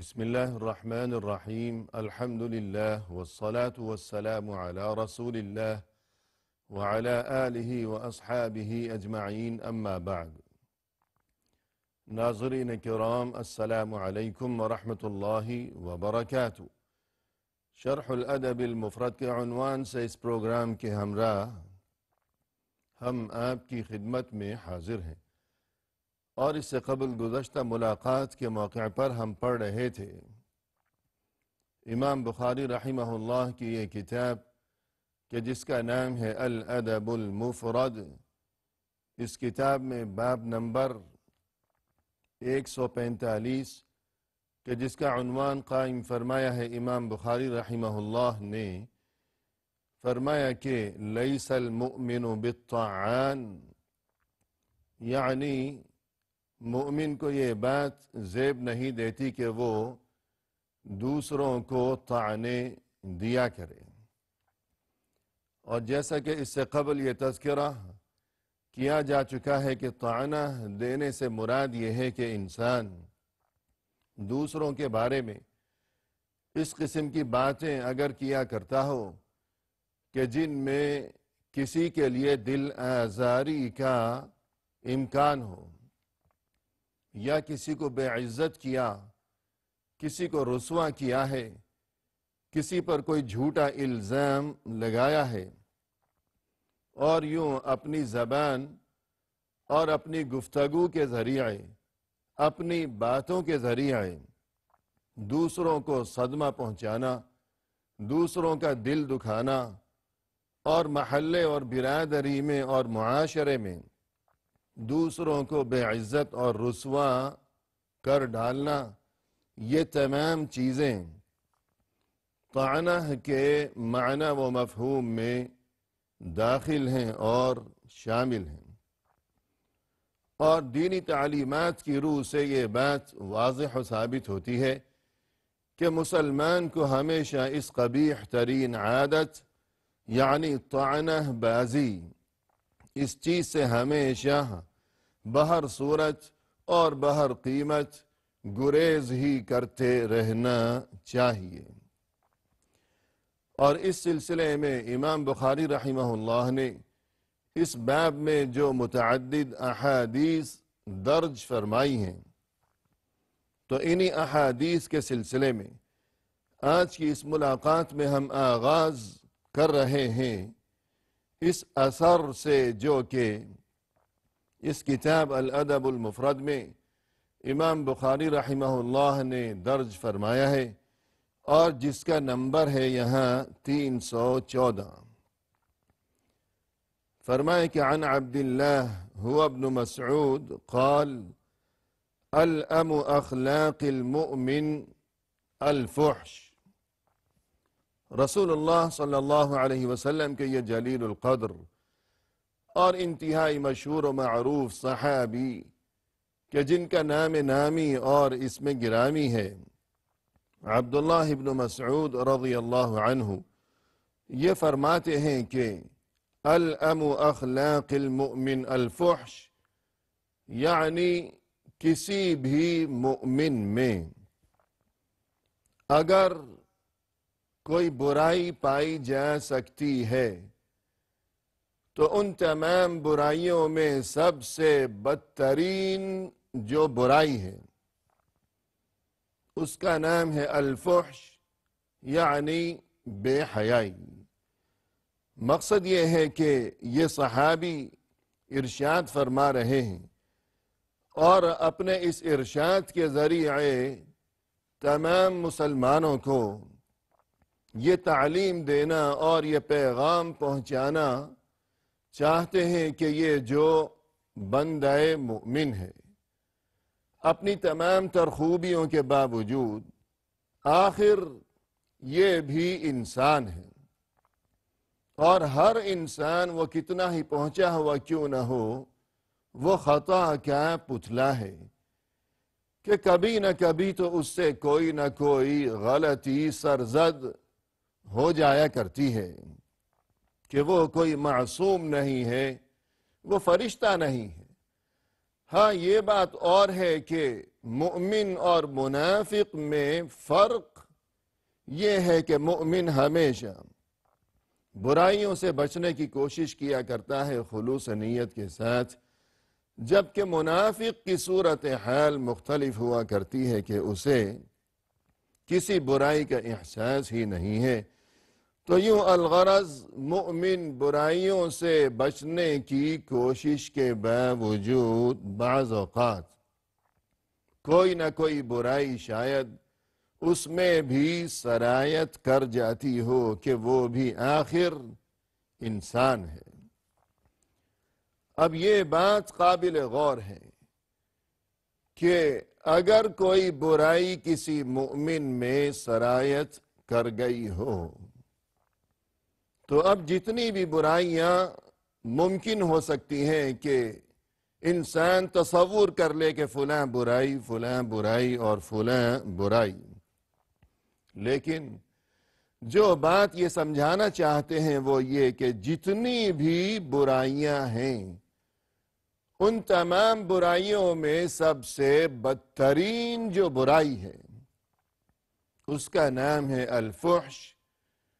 بسم الله الرحمن الرحيم الحمد لله والصلاة والسلام على رسول الله وعلى آله وأصحابه أجمعين أما بعد ناظرین کرام السلام علیکم ورحمۃ اللہ وبرکاتہ۔ شرح الادب المفرد کے عنوان سے اس پروگرام کے ہمراہ ہم آپ کی خدمت میں حاضر ہیں، اور اس سے قبل گزشتہ ملاقات کے موقع پر ہم پڑھ رہے تھے امام بخاری رحمہ اللہ کی یہ کتاب کہ جس کا نام ہے الادب المفرد۔ اس کتاب میں باب نمبر 145 کہ جس کا عنوان قائم فرمایا ہے امام بخاری رحمہ اللہ نے، فرمایا کہ لیس المؤمن بالطعان، یعنی مومن کو یہ بات زیب نہیں دیتی کہ وہ دوسروں کو طعنے دیا کرے۔ اور جیسا کہ اس سے قبل یہ تذکرہ کیا جا چکا ہے کہ طعنہ دینے سے مراد یہ ہے کہ انسان دوسروں کے بارے میں اس قسم کی باتیں اگر کیا کرتا ہو کہ جن میں کسی کے لیے دل آزاری کا امکان ہو، یا کسی کو بے عزت کیا، کسی کو رسوا کیا ہے، کسی پر کوئی جھوٹا الزام لگایا ہے، اور یوں اپنی زبان اور اپنی گفتگو کے ذریعے، اپنی باتوں کے ذریعے دوسروں کو صدمہ پہنچانا، دوسروں کا دل دکھانا، اور محلے اور برادری میں اور معاشرے میں دوسروں کو بے عزت اور رسوا کر ڈالنا، یہ تمام چیزیں طعنہ کے معنی و مفہوم میں داخل ہیں اور شامل ہیں۔ اور دینی تعلیمات کی روح سے یہ بات واضح و ثابت ہوتی ہے کہ مسلمان کو ہمیشہ اس قبیح ترین عادت یعنی طعنہ بازی، اس چیز سے ہمیشہ بہر صورت اور بہر قیمت گریز ہی کرتے رہنا چاہیے۔ اور اس سلسلے میں امام بخاری رحمہ اللہ نے اس باب میں جو متعدد احادیث درج فرمائی ہیں، تو انہی احادیث کے سلسلے میں آج کی اس ملاقات میں ہم آغاز کر رہے ہیں اس اثر سے جو کہ اس کتاب الادب المفرد میں امام بخاری رحمہ اللہ نے درج فرمایا ہے، اور جس کا نمبر ہے یہاں 314۔ فرمائے کہ عن عبد اللہ هو ابن مسعود قال الأم اخلاق المؤمن الفحش۔ رسول اللہ صلی اللہ علیہ وسلم کے یہ جلیل القدر اور انتہائی مشہور و معروف صحابی کہ جن کا نام نامی اور اس میں گرامی ہے عبداللہ ابن مسعود رضی اللہ عنہ، یہ فرماتے ہیں کہ الأم اخلاق المؤمن الفحش، یعنی کسی بھی مؤمن میں اگر کوئی برائی پائی جا سکتی ہے تو ان تمام برائیوں میں سب سے بدترین جو برائی ہے اس کا نام ہے الفحش، یعنی بے حیائی۔ مقصد یہ ہے کہ یہ صحابی ارشاد فرما رہے ہیں، اور اپنے اس ارشاد کے ذریعے تمام مسلمانوں کو یہ تعلیم دینا اور یہ پیغام پہنچانا چاہتے ہیں کہ یہ جو بندہ مؤمن ہے اپنی تمام تر خوبیوں کے باوجود آخر یہ بھی انسان ہے، اور ہر انسان وہ کتنا ہی پہنچا ہوا کیوں نہ ہو وہ خطا کا پتلا ہے کہ کبھی نہ کبھی تو اس سے کوئی نہ کوئی غلطی سرزد ہو جایا کرتی ہے، کہ وہ کوئی معصوم نہیں ہے، وہ فرشتہ نہیں ہے۔ ہاں یہ بات اور ہے کہ مؤمن اور منافق میں فرق یہ ہے کہ مؤمن ہمیشہ برائیوں سے بچنے کی کوشش کیا کرتا ہے خلوص نیت کے ساتھ، جبکہ منافق کی صورتحال مختلف ہوا کرتی ہے کہ اسے کسی برائی کا احساس ہی نہیں ہے۔ تو یوں الغرض مؤمن برائیوں سے بچنے کی کوشش کے باوجود بعض اوقات کوئی نہ کوئی برائی شاید اس میں بھی سرایت کر جاتی ہو کہ وہ بھی آخر انسان ہے۔ اب یہ بات قابل غور ہے کہ اگر کوئی برائی کسی مؤمن میں سرایت کر گئی ہو تو اب جتنی بھی برائیاں ممکن ہو سکتی ہیں کہ انسان تصور کر لے کہ فلاں برائی اور فلاں برائی، لیکن جو بات یہ سمجھانا چاہتے ہیں وہ یہ کہ جتنی بھی برائیاں ہیں ان تمام برائیوں میں سب سے بدترین جو برائی ہے اس کا نام ہے الفحش،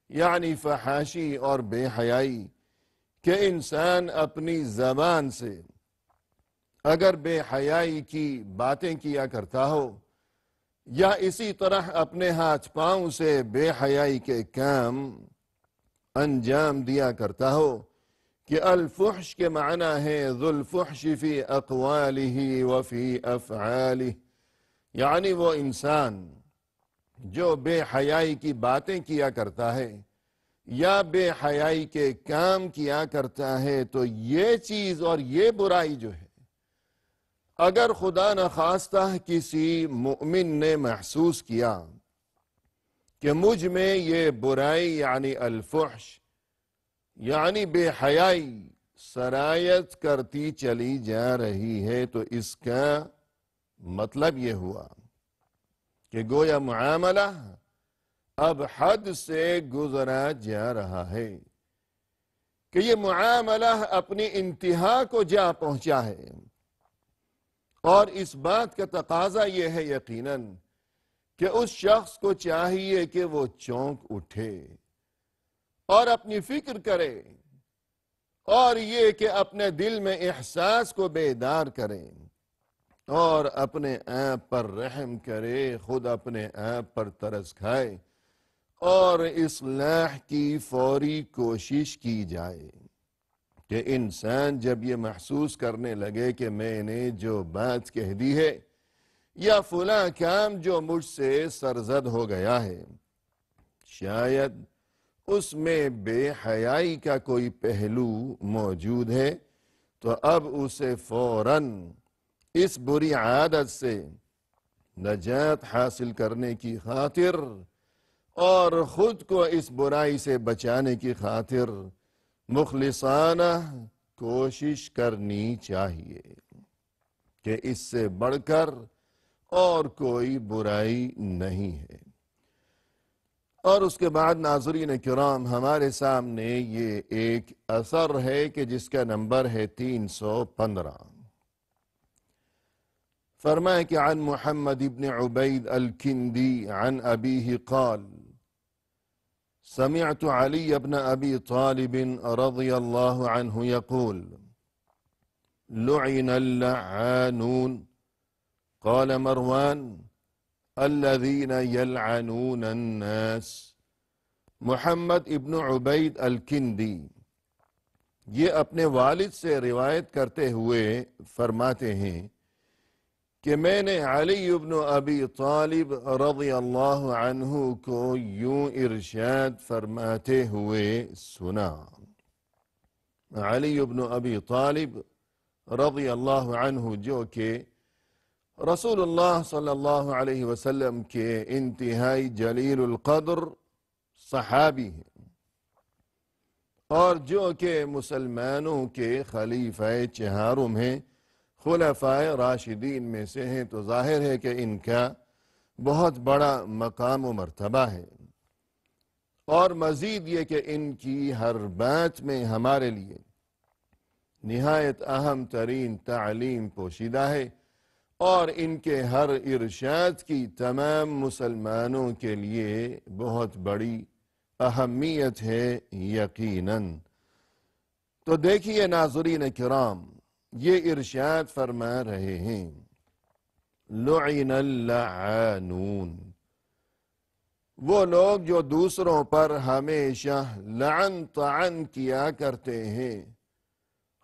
یعنی فحاشی اور بے حیائی، کہ انسان اپنی زبان سے اگر بے حیائی کی باتیں کیا کرتا ہو یا اسی طرح اپنے ہاتھ پاؤں سے بے حیائی کے کام انجام دیا کرتا ہو، کہ الفحش کے معنی ہے ذو الفحش فی اقوالہ وفی افعالہ، یعنی وہ انسان جو بے حیائی کی باتیں کیا کرتا ہے یا بے حیائی کے کام کیا کرتا ہے، تو یہ چیز اور یہ برائی جو ہے اگر خدا نخواستہ کسی مؤمن نے محسوس کیا کہ مجھ میں یہ برائی یعنی الفحش یعنی بے حیائی سرایت کرتی چلی جا رہی ہے، تو اس کا مطلب یہ ہوا کہ گویا معاملہ اب حد سے گزرا جا رہا ہے، کہ یہ معاملہ اپنی انتہا کو جا پہنچا ہے، اور اس بات کا تقاضا یہ ہے یقیناً کہ اس شخص کو چاہیے کہ وہ چونک اٹھے اور اپنی فکر کرے، اور یہ کہ اپنے دل میں احساس کو بیدار کرے اور اپنے آپ پر رحم کرے، خود اپنے آپ پر ترس کھائے اور اصلاح کی فوری کوشش کی جائے، کہ انسان جب یہ محسوس کرنے لگے کہ میں نے جو بات کہہ دی ہے یا فلاں کام جو مجھ سے سرزد ہو گیا ہے شاید اس میں بے حیائی کا کوئی پہلو موجود ہے، تو اب اسے فوراً اس بری عادت سے نجات حاصل کرنے کی خاطر اور خود کو اس برائی سے بچانے کی خاطر مخلصانہ کوشش کرنی چاہیے، کہ اس سے بڑھ کر اور کوئی برائی نہیں ہے۔ اور اس کے بعد ناظرین کرام ہمارے سامنے یہ ایک اثر ہے کہ جس کا نمبر ہے 315۔ فرمائے کہ عن محمد بن عبید الکندی عن ابیہ قال سمعت علی بن ابی طالب رضی اللہ عنہ یقول لعن اللعانون قال مروان الذین یلعنون الناس۔ محمد ابن عبید الکندی یہ اپنے والد سے روایت کرتے ہوئے فرماتے ہیں کہ میں نے علی بن ابی طالب رضی اللہ عنہ کو یوں ارشاد فرماتے ہوئے سنا۔ علی بن ابی طالب رضی اللہ عنہ جو کہ رسول اللہ صلی اللہ علیہ وسلم کے انتہائی جلیل القدر صحابی ہیں، اور جو کہ مسلمانوں کے خلیفہ چہارم ہیں، خلفائے راشدین میں سے ہیں، تو ظاہر ہے کہ ان کا بہت بڑا مقام و مرتبہ ہے، اور مزید یہ کہ ان کی ہر بات میں ہمارے لیے نہایت اہم ترین تعلیم پوشیدہ ہے، اور ان کے ہر ارشاد کی تمام مسلمانوں کے لیے بہت بڑی اہمیت ہے یقیناً۔ تو دیکھیے ناظرین کرام، یہ ارشاد فرما رہے ہیں لعن اللعانون، وہ لوگ جو دوسروں پر ہمیشہ لعن طعن کیا کرتے ہیں،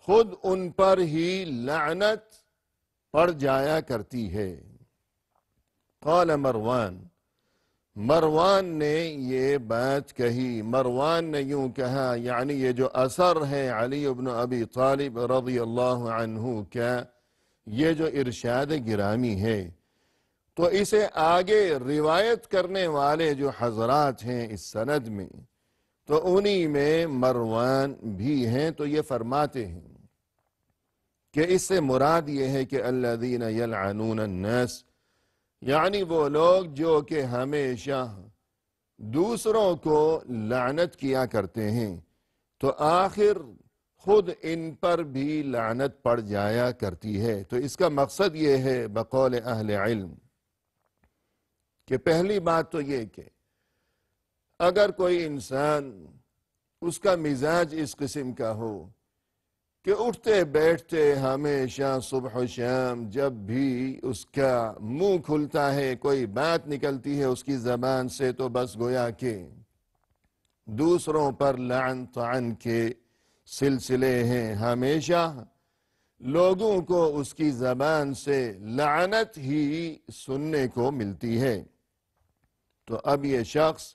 خود ان پر ہی لعنت پڑ جایا کرتی ہے۔ قال مروان، مروان نے یہ بات کہی، مروان نے یوں کہا، یعنی یہ جو اثر ہے علی بن ابی طالب رضی اللہ عنہ کا، یہ جو ارشاد گرامی ہے، تو اسے آگے روایت کرنے والے جو حضرات ہیں اس سند میں، تو انہی میں مروان بھی ہیں۔ تو یہ فرماتے ہیں کہ اس سے مراد یہ ہے کہ الذین یلعنون الناس، یعنی وہ لوگ جو کہ ہمیشہ دوسروں کو لعنت کیا کرتے ہیں، تو آخر خود ان پر بھی لعنت پڑ جایا کرتی ہے۔ تو اس کا مقصد یہ ہے بقول اہل علم کہ پہلی بات تو یہ کہ اگر کوئی انسان، اس کا مزاج اس قسم کا ہو کہ اٹھتے بیٹھتے ہمیشہ صبح و شام جب بھی اس کا منہ کھلتا ہے، کوئی بات نکلتی ہے اس کی زبان سے، تو بس گویا کہ دوسروں پر لعن طعن کے سلسلے ہیں، ہمیشہ لوگوں کو اس کی زبان سے لعنت ہی سننے کو ملتی ہے۔ تو اب یہ شخص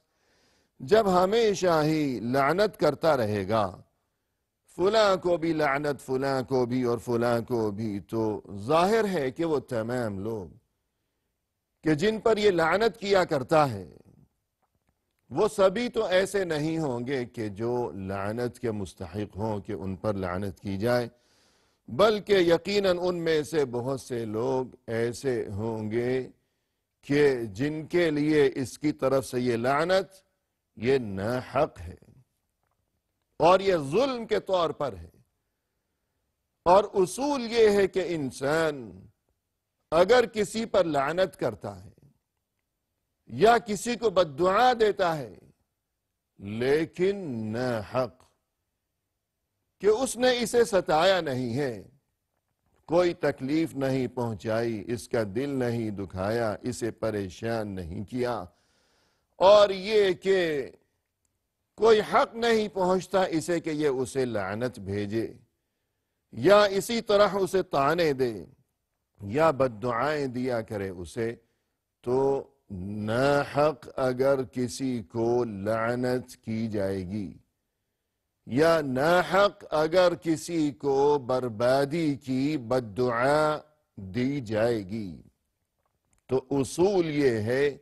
جب ہمیشہ ہی لعنت کرتا رہے گا، فلاں کو بھی لعنت، فلاں کو بھی اور فلاں کو بھی، تو ظاہر ہے کہ وہ تمام لوگ کہ جن پر یہ لعنت کیا کرتا ہے، وہ سبھی تو ایسے نہیں ہوں گے کہ جو لعنت کے مستحق ہوں کہ ان پر لعنت کی جائے، بلکہ یقیناً ان میں سے بہت سے لوگ ایسے ہوں گے کہ جن کے لیے اس کی طرف سے یہ لعنت یہ ناحق ہے اور یہ ظلم کے طور پر ہے۔ اور اصول یہ ہے کہ انسان اگر کسی پر لعنت کرتا ہے یا کسی کو بددعا دیتا ہے، لیکن ناحق، کہ اس نے اسے ستایا نہیں ہے، کوئی تکلیف نہیں پہنچائی، اس کا دل نہیں دکھایا، اسے پریشان نہیں کیا، اور یہ کہ کوئی حق نہیں پہنچتا اسے کہ یہ اسے لعنت بھیجے یا اسی طرح اسے طعنے دے یا بددعائیں دیا کرے اسے، تو ناحق اگر کسی کو لعنت کی جائے گی یا ناحق اگر کسی کو بربادی کی بددعا دی جائے گی، تو اصول یہ ہے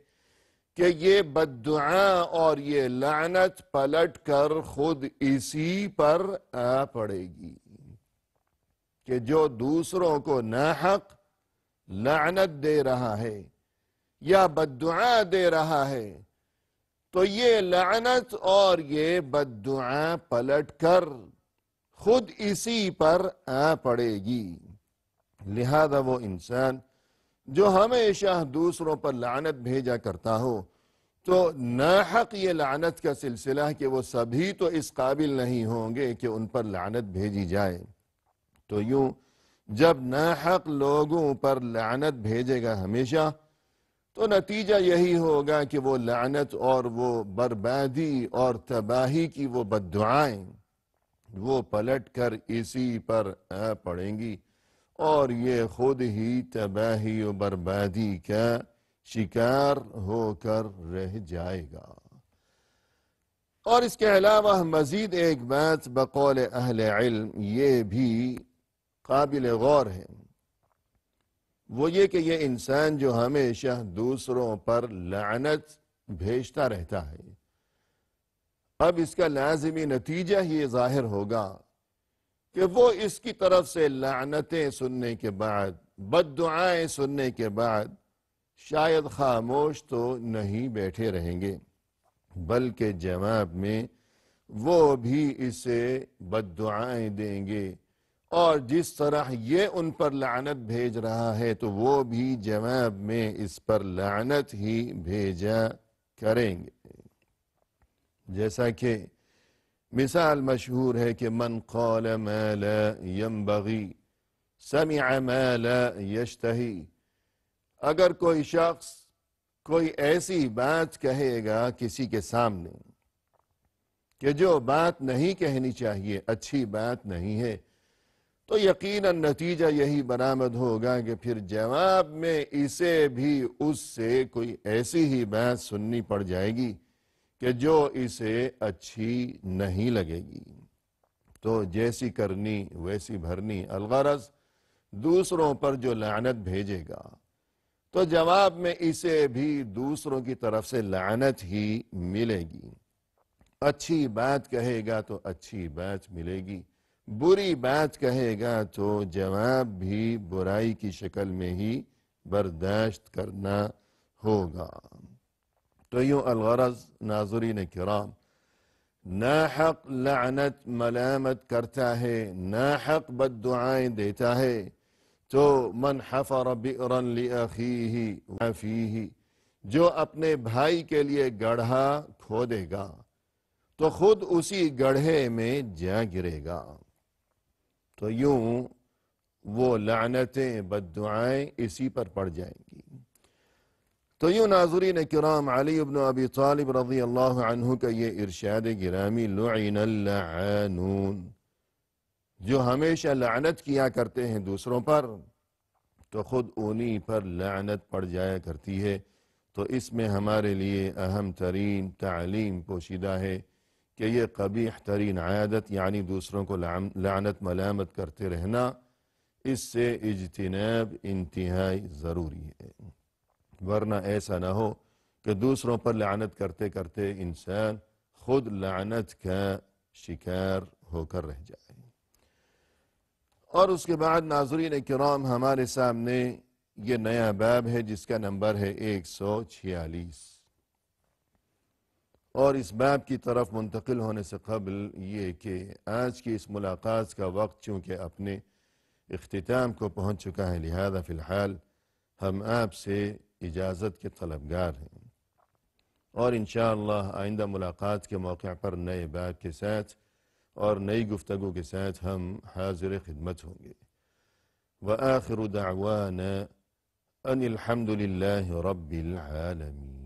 کہ یہ بددعا اور یہ لعنت پلٹ کر خود اسی پر آ پڑے گی، کہ جو دوسروں کو ناحق لعنت دے رہا ہے یا بددعا دے رہا ہے، تو یہ لعنت اور یہ بددعا پلٹ کر خود اسی پر آ پڑے گی۔ لہذا وہ انسان جو ہمیشہ دوسروں پر لعنت بھیجا کرتا ہو، تو ناحق یہ لعنت کا سلسلہ کہ وہ سبھی تو اس قابل نہیں ہوں گے کہ ان پر لعنت بھیجی جائے، تو یوں جب ناحق لوگوں پر لعنت بھیجے گا ہمیشہ، تو نتیجہ یہی ہوگا کہ وہ لعنت اور وہ بربادی اور تباہی کی وہ بددعائیں وہ پلٹ کر اسی پر آ پڑیں گی، اور یہ خود ہی تباہی و بربادی کا شکار ہو کر رہ جائے گا۔ اور اس کے علاوہ مزید ایک بات بقول اہل علم یہ بھی قابل غور ہے، وہ یہ کہ یہ انسان جو ہمیشہ دوسروں پر لعنت بھیجتا رہتا ہے، اب اس کا لازمی نتیجہ یہ ظاہر ہوگا کہ وہ اس کی طرف سے لعنتیں سننے کے بعد، بددعائیں سننے کے بعد شاید خاموش تو نہیں بیٹھے رہیں گے، بلکہ جواب میں وہ بھی اسے بددعائیں دیں گے اور جس طرح یہ ان پر لعنت بھیج رہا ہے تو وہ بھی جواب میں اس پر لعنت ہی بھیجا کریں گے. جیسا کہ مثال مشہور ہے کہ من قال ما لا ينبغي سمع ما لا يشتهي. اگر کوئی شخص کوئی ایسی بات کہے گا کسی کے سامنے کہ جو بات نہیں کہنی چاہیے، اچھی بات نہیں ہے، تو یقیناً نتیجہ یہی برآمد ہوگا کہ پھر جواب میں اسے بھی اس سے کوئی ایسی ہی بات سننی پڑ جائے گی کہ جو اسے اچھی نہیں لگے گی. تو جیسی کرنی ویسی بھرنی. الغرض دوسروں پر جو لعنت بھیجے گا تو جواب میں اسے بھی دوسروں کی طرف سے لعنت ہی ملے گی. اچھی بات کہے گا تو اچھی بات ملے گی، بری بات کہے گا تو جواب بھی برائی کی شکل میں ہی برداشت کرنا ہوگا. تو یوں الغرض ناظرین کرام، ناحق لعنت ملامت کرتا ہے، ناحق بد دعائیں دیتا ہے، تو من حفر بئرا لأخیہ وفیہ، جو اپنے بھائی کے لیے گڑھا کھودے گا تو خود اسی گڑھے میں جا گرے گا. تو یوں وہ لعنتیں بد دعائیں اسی پر پڑ جائیں گی. تو یوں ناظرین کرام، علی بن ابی طالب رضی اللہ عنہ کا یہ ارشاد گرامی، لعن اللعانون، جو ہمیشہ لعنت کیا کرتے ہیں دوسروں پر تو خود انہی پر لعنت پڑ جایا کرتی ہے. تو اس میں ہمارے لیے اہم ترین تعلیم پوشیدہ ہے کہ یہ قبیح ترین عادت یعنی دوسروں کو لعنت ملامت کرتے رہنا، اس سے اجتناب انتہائی ضروری ہے، ورنہ ایسا نہ ہو کہ دوسروں پر لعنت کرتے کرتے انسان خود لعنت کا شکار ہو کر رہ جائے. اور اس کے بعد ناظرین کرام، ہمارے سامنے یہ نیا باب ہے جس کا نمبر ہے 146. اور اس باب کی طرف منتقل ہونے سے قبل یہ کہ آج کی اس ملاقات کا وقت چونکہ اپنے اختتام کو پہنچ چکا ہے، لہذا فی الحال ہم آپ سے اجازت کے طلبگار ہیں، اور انشاءاللہ آئندہ ملاقات کے موقع پر نئے باب کے ساتھ اور نئی گفتگو کے ساتھ ہم حاضر خدمت ہوں گے. وآخر دعوانا ان الحمد للہ رب العالمین.